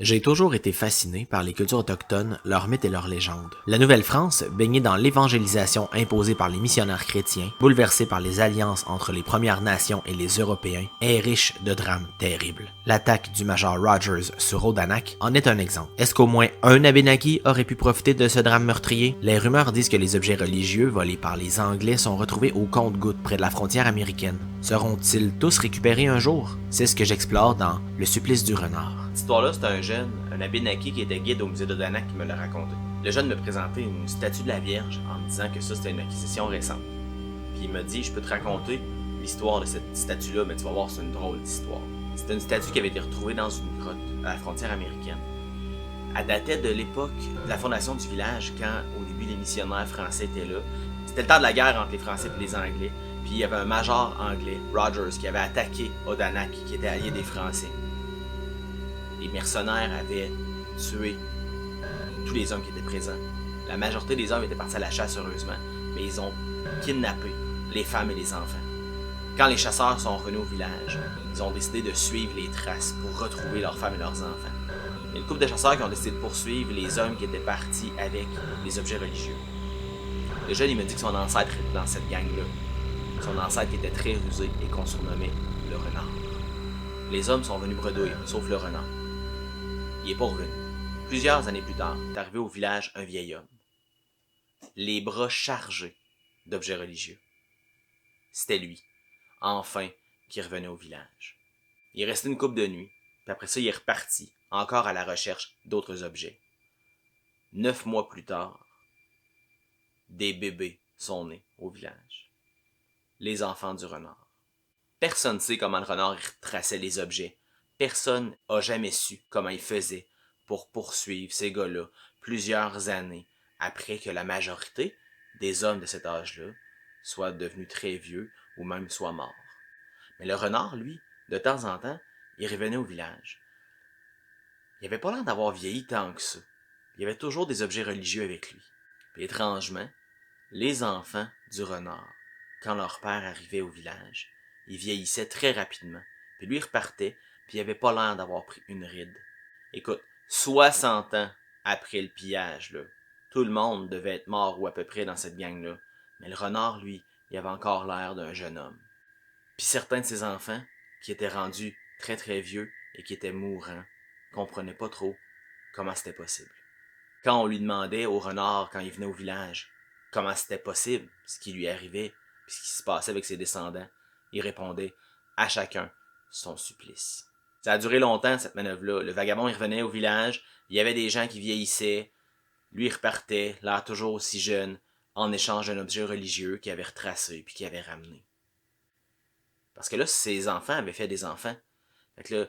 J'ai toujours été fasciné par les cultures autochtones, leurs mythes et leurs légendes. La Nouvelle-France, baignée dans l'évangélisation imposée par les missionnaires chrétiens, bouleversée par les alliances entre les Premières Nations et les Européens, est riche de drames terribles. L'attaque du Major Rogers sur Odanak en est un exemple. Est-ce qu'au moins un Abénaki aurait pu profiter de ce drame meurtrier? Les rumeurs disent que les objets religieux volés par les Anglais sont retrouvés au compte-gouttes près de la frontière américaine. Seront-ils tous récupérés un jour? C'est ce que j'explore dans Le supplice du renard. Cette histoire-là, c'est un jeune, un Abénaki qui était guide au musée d'Odanak qui me l'a raconté. Le jeune me présentait une statue de la Vierge en me disant que ça c'était une acquisition récente. Puis il m'a dit, je peux te raconter l'histoire de cette statue-là, mais tu vas voir, c'est une drôle d'histoire. C'était une statue qui avait été retrouvée dans une grotte à la frontière américaine. Elle datait de l'époque de la fondation du village, quand au début les missionnaires français étaient là. C'était le temps de la guerre entre les Français et les Anglais. Puis il y avait un major anglais, Rogers, qui avait attaqué Odanak, qui était allié des Français. Les mercenaires avaient tué tous les hommes qui étaient présents. La majorité des hommes étaient partis à la chasse, heureusement, mais ils ont kidnappé les femmes et les enfants. Quand les chasseurs sont revenus au village, ils ont décidé de suivre les traces pour retrouver leurs femmes et leurs enfants. Il y a une couple de chasseurs qui ont décidé de poursuivre les hommes qui étaient partis avec les objets religieux. Le jeune, il me dit que son ancêtre était dans cette gang-là. Son ancêtre était très rusé et qu'on surnommait le renard. Les hommes sont venus bredouille, sauf le renard. Il est pas revenu. Plusieurs années plus tard, est arrivé au village un vieil homme, les bras chargés d'objets religieux. C'était lui, enfin, qui revenait au village. Il est resté une couple de nuits, puis après ça, il est reparti, encore à la recherche d'autres objets. 9 mois plus tard, des bébés sont nés au village. Les enfants du renard. Personne ne sait comment le renard retraçait les objets. Personne n'a jamais su comment il faisait pour poursuivre ces gars-là plusieurs années après que la majorité des hommes de cet âge-là soient devenus très vieux ou même soient morts. Mais le renard, lui, de temps en temps, il revenait au village. Il avait pas l'air d'avoir vieilli tant que ça. Il y avait toujours des objets religieux avec lui. Puis étrangement, les enfants du renard, quand leur père arrivait au village, il vieillissait très rapidement. Puis lui, il repartait, puis il avait pas l'air d'avoir pris une ride. Écoute, 60 ans après le pillage, là, tout le monde devait être mort ou à peu près dans cette gang-là. Mais le renard, lui, il avait encore l'air d'un jeune homme. Puis certains de ses enfants, qui étaient rendus très très vieux et qui étaient mourants, comprenaient pas trop comment c'était possible. Quand on lui demandait au renard, quand il venait au village, comment c'était possible, ce qui lui arrivait, puis ce qui se passait avec ses descendants, il répondait à chacun son supplice. Ça a duré longtemps, cette manœuvre-là. Le vagabond, il revenait au village, il y avait des gens qui vieillissaient, lui, il repartait, l'air toujours aussi jeune, en échange d'un objet religieux qu'il avait retracé puis qu'il avait ramené. Parce que là, ses enfants avaient fait des enfants. Fait que là,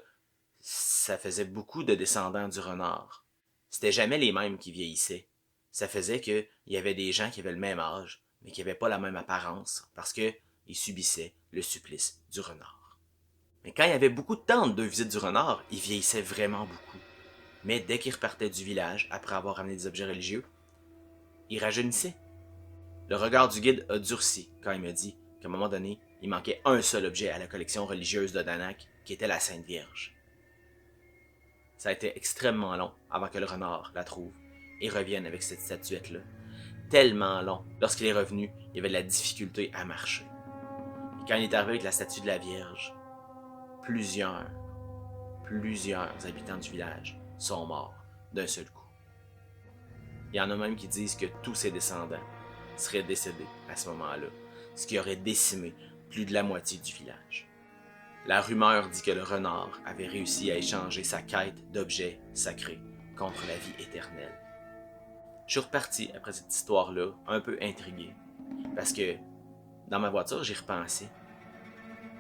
ça faisait beaucoup de descendants du renard. C'était jamais les mêmes qui vieillissaient. Ça faisait qu'il y avait des gens qui avaient le même âge, mais qui n'avaient pas la même apparence, parce qu'ils subissaient le supplice du renard. Mais quand il y avait beaucoup de temps entre deux visites du renard, il vieillissait vraiment beaucoup. Mais dès qu'il repartait du village, après avoir ramené des objets religieux, il rajeunissait. Le regard du guide a durci quand il me dit qu'à un moment donné, il manquait un seul objet à la collection religieuse d'Odanak, qui était la Sainte Vierge. Ça a été extrêmement long avant que le renard la trouve et revienne avec cette statuette-là. Tellement long. Lorsqu'il est revenu, il avait de la difficulté à marcher. Et quand il est arrivé avec la statue de la Vierge, plusieurs habitants du village sont morts d'un seul coup. Il y en a même qui disent que tous ses descendants seraient décédés à ce moment-là, ce qui aurait décimé plus de la moitié du village. La rumeur dit que le renard avait réussi à échanger sa quête d'objets sacrés contre la vie éternelle. Je suis reparti après cette histoire-là, un peu intrigué, parce que dans ma voiture, j'y repensais.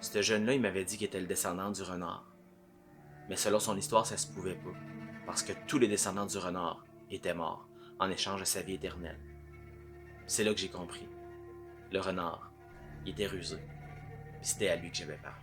Ce jeune-là, il m'avait dit qu'il était le descendant du renard. Mais selon son histoire, ça se pouvait pas, parce que tous les descendants du renard étaient morts en échange de sa vie éternelle. C'est là que j'ai compris. Le renard, il était rusé, puis c'était à lui que j'avais parlé.